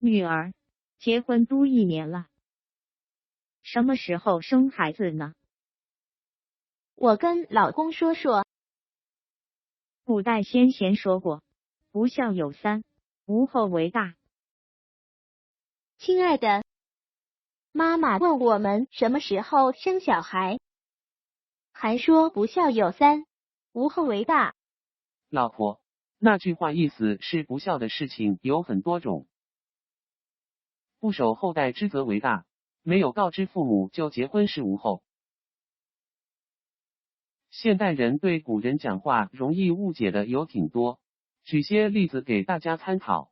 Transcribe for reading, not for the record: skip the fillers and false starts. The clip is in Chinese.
女儿，结婚都1年了，什么时候生孩子呢？我跟老公说说。古代先贤说过，不孝有三，无后为大。亲爱的，妈妈问我们什么时候生小孩，还说不孝有三，无后为大。老婆，那句话意思是不孝的事情有很多种，不守后代之责为大，没有告知父母就结婚是无后。现代人对古人讲话容易误解的有挺多，举些例子给大家参考。